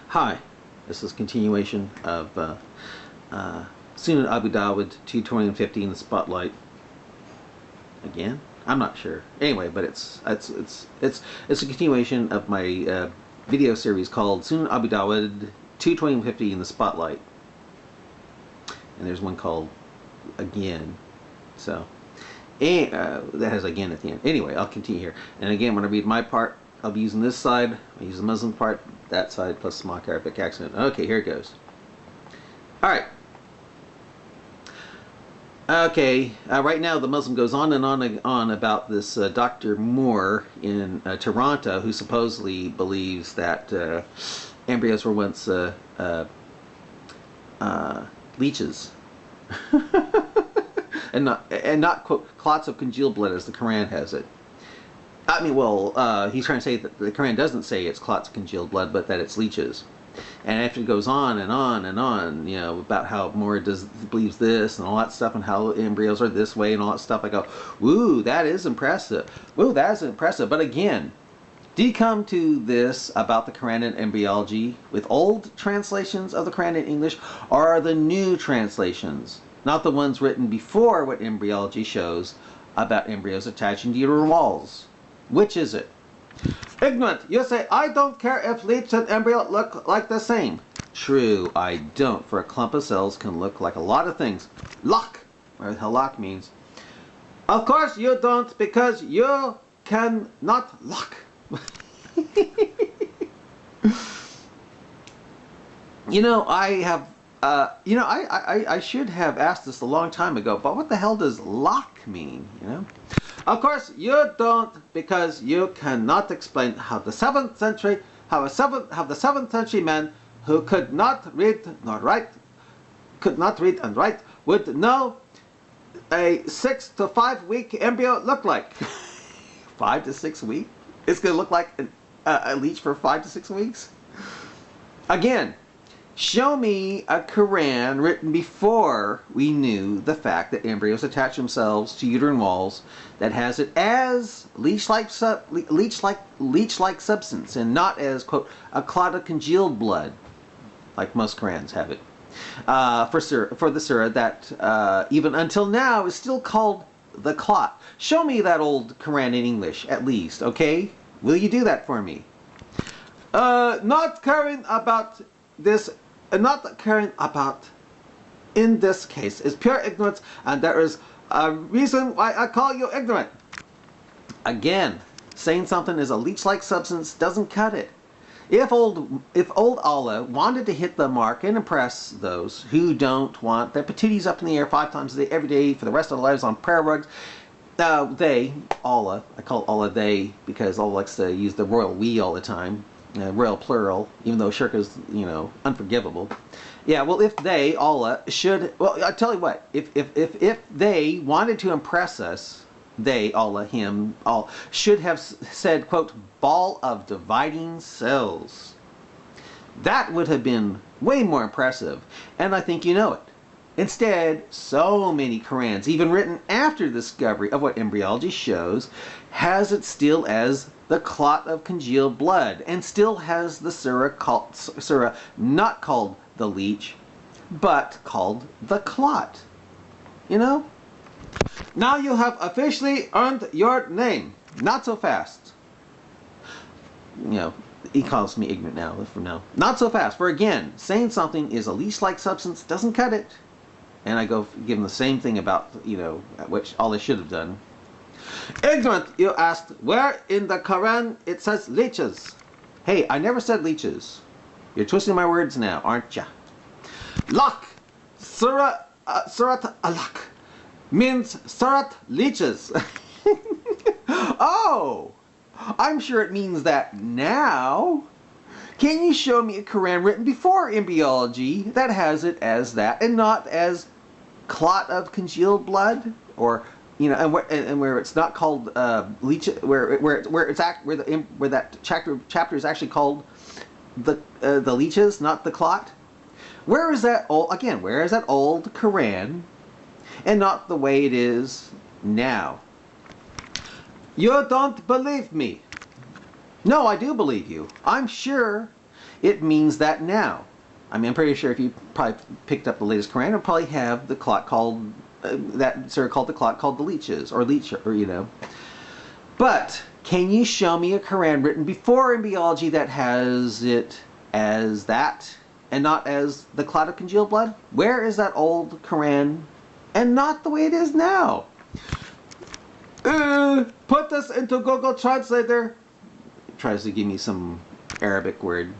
Hi, this is continuation of Sunan Abu Dawud 220 and the Spotlight. Again, I'm not sure. Anyway, but it's a continuation of my video series called Sunan Abu Dawud 220 in the Spotlight, and there's one called Again. So, that has again at the end. Anyway, I'll continue here. And again, when I read my part, I'll be using this side. I'll use the Muslim part, that side, plus mock Arabic accent. Okay, here it goes. Alright. Okay, right now the Muslim goes on and on about this Dr. Moore in Toronto, who supposedly believes that embryos were once leeches. and not quote, clots of congealed blood as the Quran has it. I mean, well, he's trying to say that the Quran doesn't say it's clots of congealed blood, but that it's leeches. And after it goes on and on and on, you know, about how Moore believes this and all that stuff, and how embryos are this way and all that stuff, I go, woo, that is impressive. Woo, that is impressive. But again, do you come to this about the Quran and embryology with old translations of the Quran in English, or are the new translations, not the ones written before what embryology shows about embryos attaching to uterine walls? Which is it? Ignorant, you say, I don't care if leech and embryo look like the same. True, I don't, for a clump of cells can look like a lot of things. Lock, or halak means. Of course you don't, because you cannot lock. You know, I have, I should have asked this a long time ago, but what the hell does lock mean, you know? Of course, you don't, because you cannot explain how the 7th century, how the 7th century man who could not read and write, would know a 6 to 5 week embryo look like. 5 to 6 weeks? It's going to look like a leech for 5 to 6 weeks? Again, show me a Quran written before we knew the fact that embryos attach themselves to uterine walls that has it as leech-like substance, and not as, quote, a clot of congealed blood, like most Qurans have it. For the surah that even until now is still called the clot. Show me that old Quran in English, at least, okay? Will you do that for me? Not caring about this. Not caring about in this case is pure ignorance, and there is a reason why I call you ignorant. Again, saying something is a leech-like substance doesn't cut it. If old Allah wanted to hit the mark and impress those who don't want their patooties up in the air 5 times a day, every day, for the rest of their lives on prayer rugs, Allah, I call Allah they because Allah likes to use the royal we all the time. Royal plural, even though shirk is, you know, unforgivable. Yeah, well, if they, Allah, should, well, I tell you what, if they wanted to impress us, they, Allah, him, all, should have said, quote, ball of dividing cells. That would have been way more impressive, and I think you know it. Instead, so many Qurans, even written after the discovery of what embryology shows, has it still as the clot of congealed blood, and still has the surah not called the leech, but called the clot. You know? Now you have officially earned your name. Not so fast. You know, he calls me ignorant now, from now. Not so fast, for again, saying something is a leech-like substance doesn't cut it. And I go give him the same thing about, you know, which Allah should have done. Ignorant, you asked, where in the Quran it says leeches? Hey, I never said leeches. You're twisting my words now, aren't ya? Lak, Surat Alak, means Surat leeches. Oh, I'm sure it means that now. Can you show me a Quran written before embryology that has it as that, and not as clot of congealed blood, or, you know, and where it's not called leech, where that chapter is actually called the leeches, not the clot? Where is that old, again? Where is that old Quran, and not the way it is now? You don't believe me. No, I do believe you. I'm sure It means that now. I mean, I'm pretty sure if you probably picked up the latest Quran, it'll probably have the clot called, that surah called the clot called the leeches, or leech, or you know. But can you show me a Quran written before embryology that has it as that, and not as the clot of congealed blood? Where is that old Quran, and not the way it is now? Put this into Google Translator. It tries to give me some Arabic word.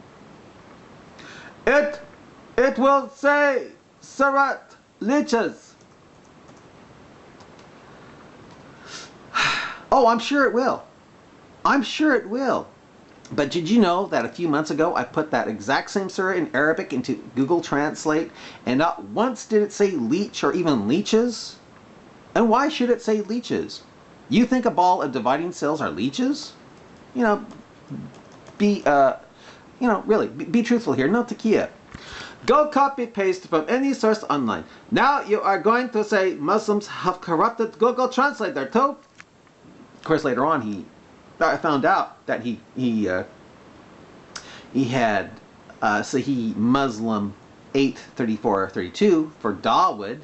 It will say Sarat leeches. Oh, I'm sure it will. I'm sure it will. But did you know that a few months ago I put that exact same surah in Arabic into Google Translate, and not once did it say leech or even leeches? And why should it say leeches? You think a ball of dividing cells are leeches? You know, really, be truthful here. No taqqiya. Go copy paste from any source online. Now you are going to say Muslims have corrupted Google Translator too? Of course, later on I found out that he had Sahih Muslim 8:34-32 for Dawud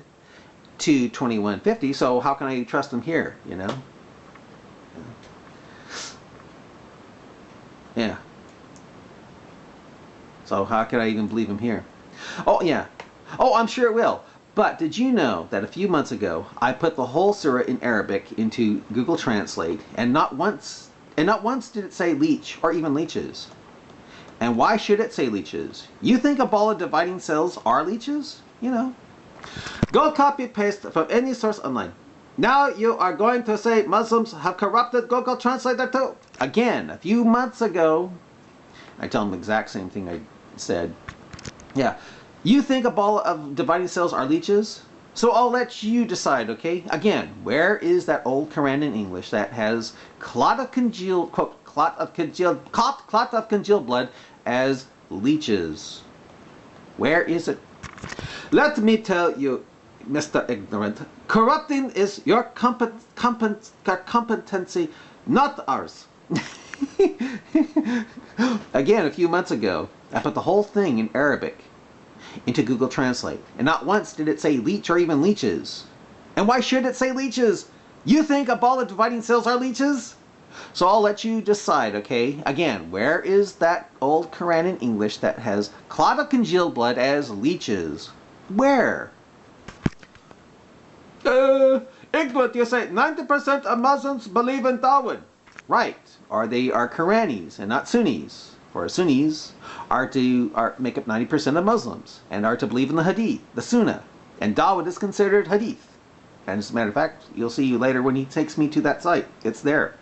2:21-50. So how can I trust him here? You know. Yeah. So how could I even believe him here? Oh yeah. Oh, I'm sure it will. But did you know that a few months ago I put the whole surah in Arabic into Google Translate, and not once did it say leech or even leeches? And why should it say leeches? You think a ball of dividing cells are leeches? You know. Go copy paste from any source online. Now you are going to say Muslims have corrupted Google Translator too. Again, a few months ago, I tell them the exact same thing I said. Yeah. You think a ball of dividing cells are leeches? So I'll let you decide, okay? Again, where is that old Quran in English that has clot of congealed, quote, clot of congealed blood as leeches? Where is it? Let me tell you, Mr. Ignorant, corrupting is your competency, not ours. Again, a few months ago, I put the whole thing in Arabic into Google Translate, and not once did it say leech or even leeches. And why should it say leeches? You think a ball of dividing cells are leeches? So I'll let you decide, okay? Again, where is that old Quran in English that has clot of congealed blood as leeches? Where? Ignorant, you say 90% of Muslims believe in Dawud. Right, or they are Quranis and not Sunnis. For Sunnis make up 90% of Muslims and are to believe in the Hadith, the Sunnah. And Dawud is considered Hadith. And as a matter of fact, you'll see later when he takes me to that site. It's there.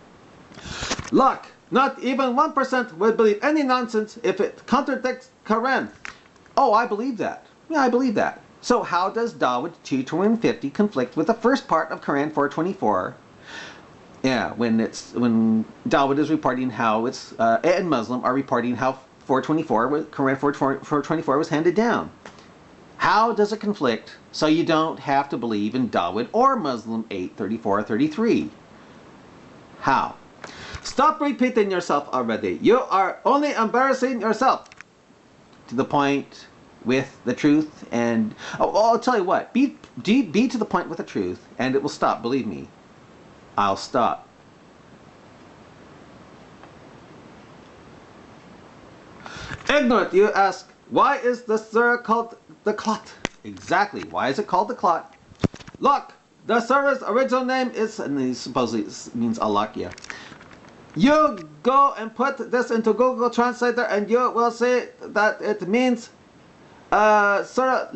Look, not even 1% would believe any nonsense if it contradicts Quran. Oh, I believe that. Yeah, I believe that. So how does Dawud 2:20-50 conflict with the first part of Quran 4:24? Yeah, when Dawud is reporting how it's and Muslim are reporting how 4:24 Quran 4:24 was handed down. How does it conflict so you don't have to believe in Dawud or Muslim 8:34-33? How? Stop repeating yourself already. You are only embarrassing yourself. To the point with the truth, and I'll tell you what, be to the point with the truth, and it will stop. Believe me, I'll stop. Ignorant, you ask, why is the surah called the clot? Exactly, why is it called the clot? Look, the surah's original name is, and he supposedly means Alakia. You go and put this into Google Translator and you will see that it means surah